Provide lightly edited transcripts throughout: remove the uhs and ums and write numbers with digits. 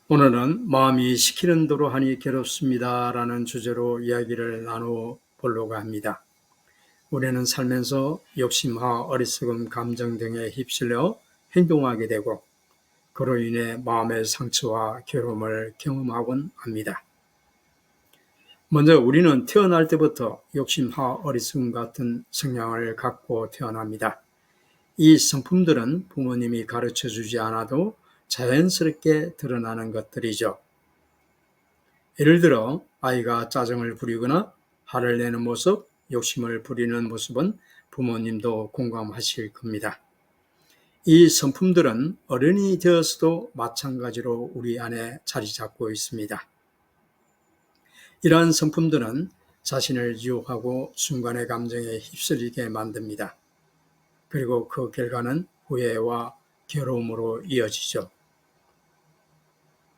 오늘은 마음이 시키는 대로 하니 괴롭습니다 라는 주제로 이야기를 나누어 보려고 합니다. 우리는 살면서 욕심과 어리석음 감정 등에 휩쓸려 행동하게 되고 그로 인해 마음의 상처와 괴로움을 경험하곤 합니다. 먼저 우리는 태어날 때부터 욕심과 어리석음 같은 성향을 갖고 태어납니다. 이 성품들은 부모님이 가르쳐주지 않아도 자연스럽게 드러나는 것들이죠. 예를 들어 아이가 짜증을 부리거나 화를 내는 모습, 욕심을 부리는 모습은 부모님도 공감하실 겁니다. 이 성품들은 어른이 되어서도 마찬가지로 우리 안에 자리 잡고 있습니다. 이러한 성품들은 자신을 유혹하고 순간의 감정에 휩쓸리게 만듭니다. 그리고 그 결과는 후회와 괴로움으로 이어지죠.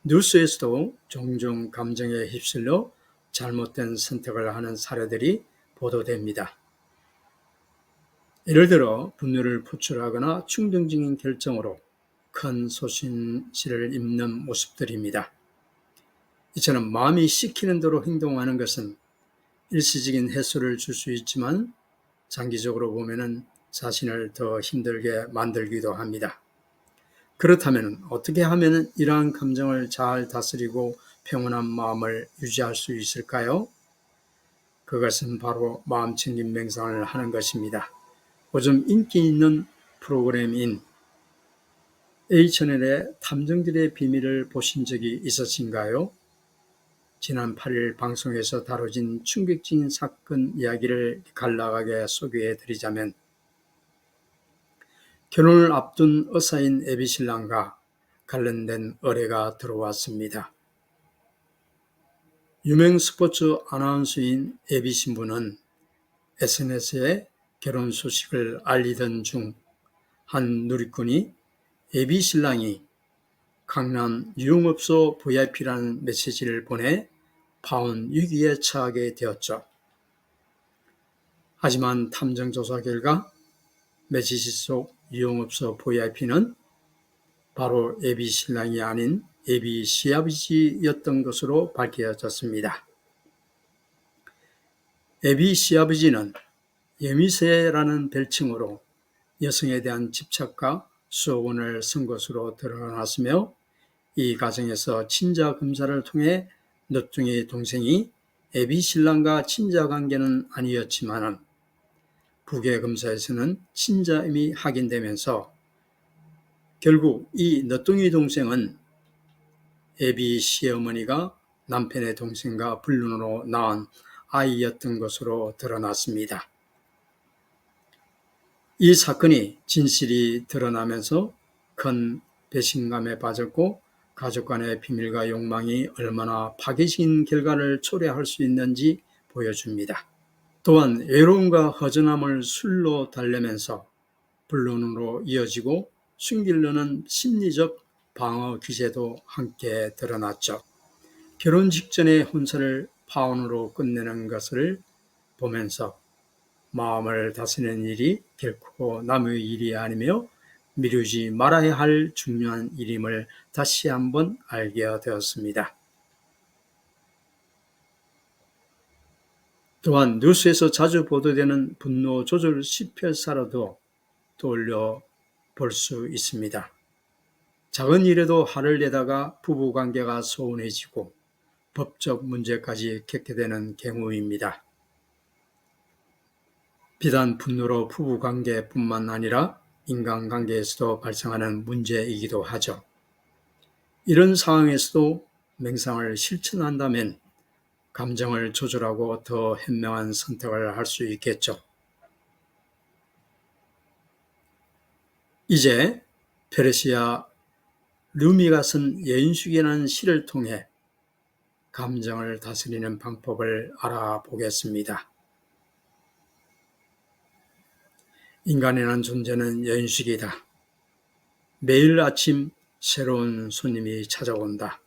뉴스에서도 종종 감정에 휩쓸려 잘못된 선택을 하는 사례들이 보도됩니다. 예를 들어 분노를 표출하거나 충동적인 결정으로 큰 소신실을 입는 모습들입니다. 이처럼 마음이 시키는 대로 행동하는 것은 일시적인 해소를 줄 수 있지만 장기적으로 보면 자신을 더 힘들게 만들기도 합니다. 그렇다면 어떻게 하면 이러한 감정을 잘 다스리고 평온한 마음을 유지할 수 있을까요? 그것은 바로 마음챙김 명상을 하는 것입니다. 요즘 인기 있는 프로그램인 A채널의 탐정들의 비밀을 보신 적이 있으신가요? 지난 8일 방송에서 다뤄진 충격적인 사건 이야기를 간략하게 소개해 드리자면 결혼을 앞둔 의사인 애비신랑과 관련된 의뢰가 들어왔습니다. 유명 스포츠 아나운서인 애비 신부는 SNS에 결혼 소식을 알리던 중 한 누리꾼이 애비 신랑이 강남 유흥업소 VIP라는 메시지를 보내 파혼 위기에 처하게 되었죠. 하지만 탐정 조사 결과 메시지 속 유흥업소 VIP는 바로 애비 신랑이 아닌 애비 시아버지였던 것으로 밝혀졌습니다. 애비 시아버지는 예미세라는 별칭으로 여성에 대한 집착과 수억원을 쓴 것으로 드러났으며 이 과정에서 친자 검사를 통해 너뚱이 동생이 애비 신랑과 친자 관계는 아니었지만 부계 검사에서는 친자임이 확인되면서 결국 이 너뚱이 동생은 애비 시어머니가 남편의 동생과 불륜으로 낳은 아이였던 것으로 드러났습니다. 이 사건이 진실이 드러나면서 큰 배신감에 빠졌고 가족 간의 비밀과 욕망이 얼마나 파괴적인 결과를 초래할 수 있는지 보여줍니다. 또한 외로움과 허전함을 술로 달래면서 불륜으로 이어지고 숨기려는 심리적 방어 기제도 함께 드러났죠. 결혼 직전에 혼사를 파혼으로 끝내는 것을 보면서 마음을 다스리는 일이 결코 남의 일이 아니며 미루지 말아야 할 중요한 일임을 다시 한번 알게 되었습니다. 또한 뉴스에서 자주 보도되는 분노 조절 10회사로도 떠올려 볼 수 있습니다. 작은 일에도 화를 내다가 부부관계가 소원해지고 법적 문제까지 겪게 되는 경우입니다. 비단 분노로 부부관계뿐만 아니라 인간관계에서도 발생하는 문제이기도 하죠. 이런 상황에서도 명상을 실천한다면 감정을 조절하고 더 현명한 선택을 할 수 있겠죠. 이제 페르시아 루미가 쓴 여인숙이라는 시를 통해 감정을 다스리는 방법을 알아보겠습니다. 인간이라는 존재는 여인숙이다. 매일 아침 새로운 손님이 찾아온다.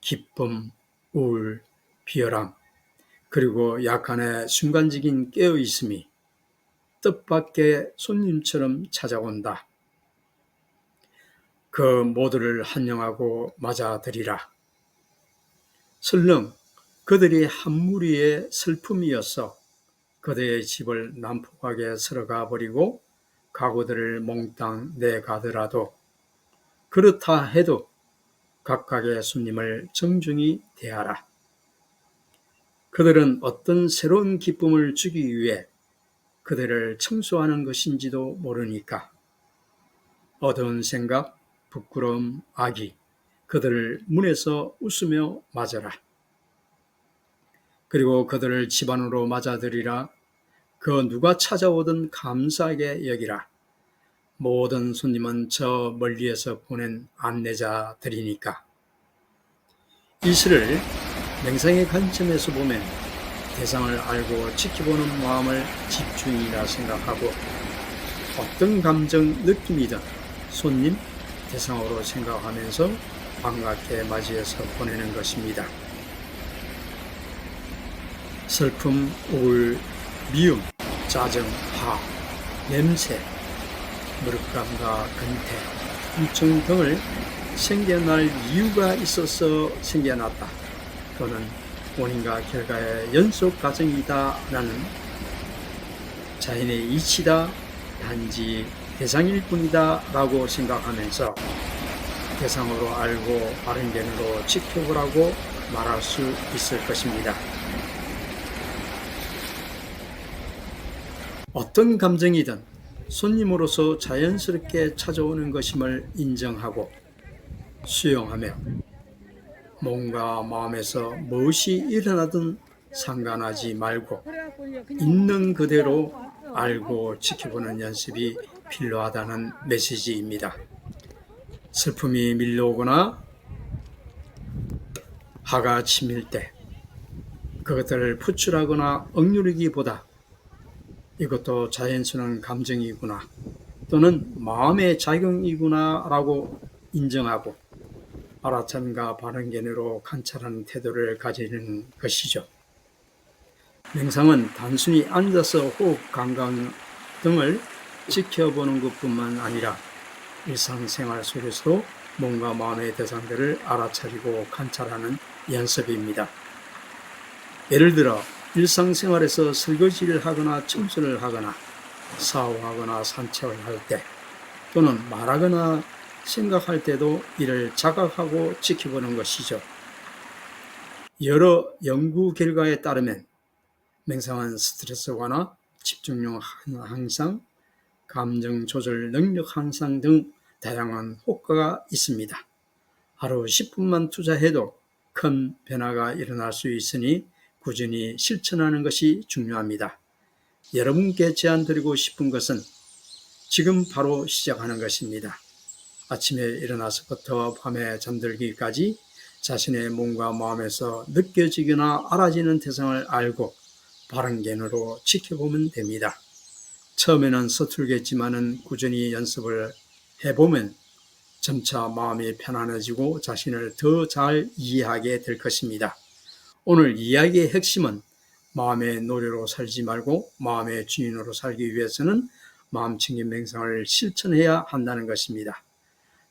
기쁨, 우울, 비열함, 그리고 약간의 순간적인 깨어있음이 뜻밖의 손님처럼 찾아온다. 그 모두를 환영하고 맞아들이라. 설령 그들이 한 무리의 슬픔이어서 그들의 집을 난폭하게 쓸어가 버리고 가구들을 몽땅 내가더라도, 그렇다 해도 각각의 손님을 정중히 대하라. 그들은 어떤 새로운 기쁨을 주기 위해 그들을 청소하는 것인지도 모르니까. 어두운 생각, 부끄러움, 악이 그들을 문에서 웃으며 맞아라. 그리고 그들을 집안으로 맞아들이라. 그 누가 찾아오든 감사하게 여기라. 모든 손님은 저 멀리에서 보낸 안내자들이니까. 이 시를 맹상의 관점에서 보면 대상을 알고 지켜보는 마음을 집중이라 생각하고, 어떤 감정, 느낌이든 손님, 대상으로 생각하면서 반갑게 맞이해서 보내는 것입니다. 슬픔, 우울, 미움, 짜증, 화, 냄새, 무력감과 근태, 통증 등을 생겨날 이유가 있어서 생겨났다, 또는 원인과 결과의 연속 과정이다라는 자연의 이치다, 단지 대상일 뿐이다 라고 생각하면서 대상으로 알고 바른 견해로 지켜보라고 말할 수 있을 것입니다. 어떤 감정이든 손님으로서 자연스럽게 찾아오는 것임을 인정하고 수용하며, 몸과 마음에서 무엇이 일어나든 상관하지 말고 있는 그대로 알고 지켜보는 연습이 필요하다는 메시지입니다. 슬픔이 밀려오거나 화가 치밀 때 그것들을 표출하거나 억누르기보다 이것도 자연스러운 감정이구나, 또는 마음의 작용이구나 라고 인정하고 알아참과 바른 견해로 관찰하는 태도를 가지는 것이죠. 명상은 단순히 앉아서 호흡, 감각 등을 지켜보는 것뿐만 아니라 일상생활 속에서도 몸과 마음의 대상들을 알아차리고 관찰하는 연습입니다. 예를 들어 일상생활에서 설거지를 하거나 청소를 하거나 샤워하거나 산책을 할 때, 또는 말하거나 생각할 때도 이를 자각하고 지켜보는 것이죠. 여러 연구 결과에 따르면 명상은 스트레스 완화, 집중력 향상, 감정 조절 능력 향상 등 다양한 효과가 있습니다. 하루 10분만 투자해도 큰 변화가 일어날 수 있으니 꾸준히 실천하는 것이 중요합니다. 여러분께 제안드리고 싶은 것은 지금 바로 시작하는 것입니다. 아침에 일어나서부터 밤에 잠들기까지 자신의 몸과 마음에서 느껴지거나 알아지는 대상을 알고 바른 견해로 지켜보면 됩니다. 처음에는 서툴겠지만은 꾸준히 연습을 해보면 점차 마음이 편안해지고 자신을 더 잘 이해하게 될 것입니다. 오늘 이야기의 핵심은 마음의 노래로 살지 말고 마음의 주인으로 살기 위해서는 마음챙김 명상을 실천해야 한다는 것입니다.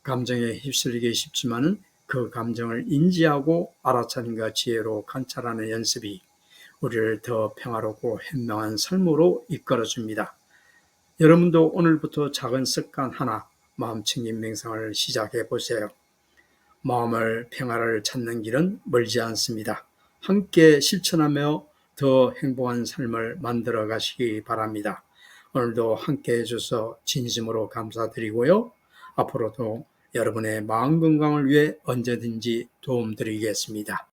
감정에 휩쓸리기 쉽지만은 그 감정을 인지하고 알아차림과 지혜로 관찰하는 연습이 우리를 더 평화롭고 현명한 삶으로 이끌어줍니다. 여러분도 오늘부터 작은 습관 하나, 마음챙김 명상을 시작해 보세요. 마음을 평화를 찾는 길은 멀지 않습니다. 함께 실천하며 더 행복한 삶을 만들어 가시기 바랍니다. 오늘도 함께 해주셔서 진심으로 감사드리고요. 앞으로도 여러분의 마음 건강을 위해 언제든지 도움드리겠습니다.